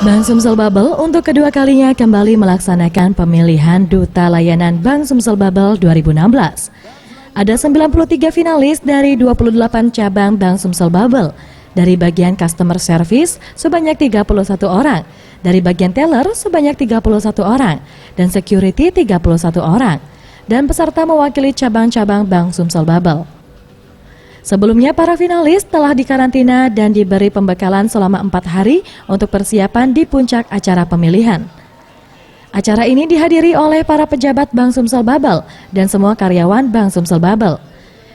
Bank Sumsel Bubble untuk kedua kalinya kembali melaksanakan pemilihan Duta Layanan Bank Sumsel Bubble 2016. Ada 93 finalis dari 28 cabang Bank Sumsel Bubble. Dari bagian customer service sebanyak 31 orang, dari bagian teller sebanyak 31 orang, dan security 31 orang. Dan peserta mewakili cabang-cabang Bank Sumsel Bubble. Sebelumnya para finalis telah dikarantina dan diberi pembekalan selama 4 hari untuk persiapan di puncak acara pemilihan. Acara ini dihadiri oleh para pejabat Bank Sumsel Bubble dan semua karyawan Bank Sumsel Bubble.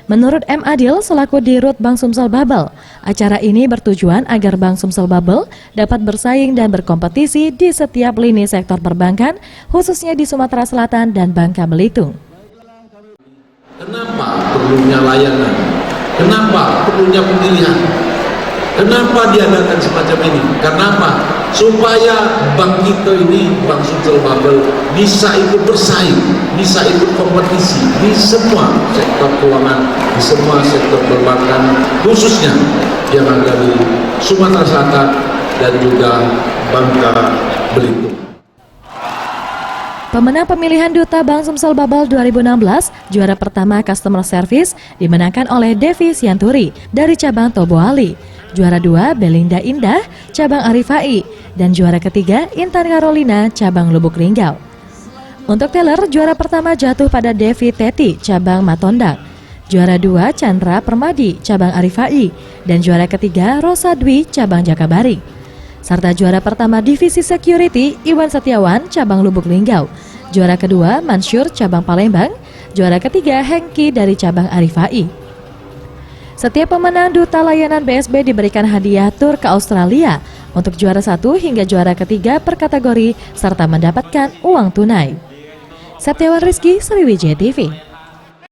Menurut M. Adil selaku Dirut Bank Sumsel Bubble, acara ini bertujuan agar Bank Sumsel Bubble dapat bersaing dan berkompetisi di setiap lini sektor perbankan, khususnya di Sumatera Selatan dan Bangka Belitung. Kenapa perlunya layanan? Kenapa perlunya pemilihan? Kenapa diadakan semacam ini? Kenapa? Supaya bank kita ini, Bank Sumsel Bubble, bisa ikut bersaing, bisa ikut kompetisi di semua sektor keuangan, di semua sektor perbankan, khususnya yang ada di Sumatera Selatan dan juga Bangka Belitung. Pemenang pemilihan Duta Bank Sumsel Bubble 2016, juara pertama Customer Service dimenangkan oleh Devi Sianturi dari cabang Toboali, juara 2 Belinda Indah, cabang Arifai, dan juara ketiga Intan Carolina, cabang Lubuk Linggau. Untuk teller, juara pertama jatuh pada Devi Teti, cabang Matondang, juara 2 Chandra Permadi, cabang Arifai, dan juara ketiga Rosa Dwi, cabang Jakabaring. Serta juara pertama Divisi Security Iwan Setiawan, cabang Lubuk Linggau, juara kedua Mansyur, cabang Palembang, juara ketiga Hengki dari cabang Arifai. Setiap pemenang Duta Layanan BSB diberikan hadiah tur ke Australia untuk juara 1 hingga juara ketiga per kategori serta mendapatkan uang tunai. Septiawan Rizky, Sriwijaya TV.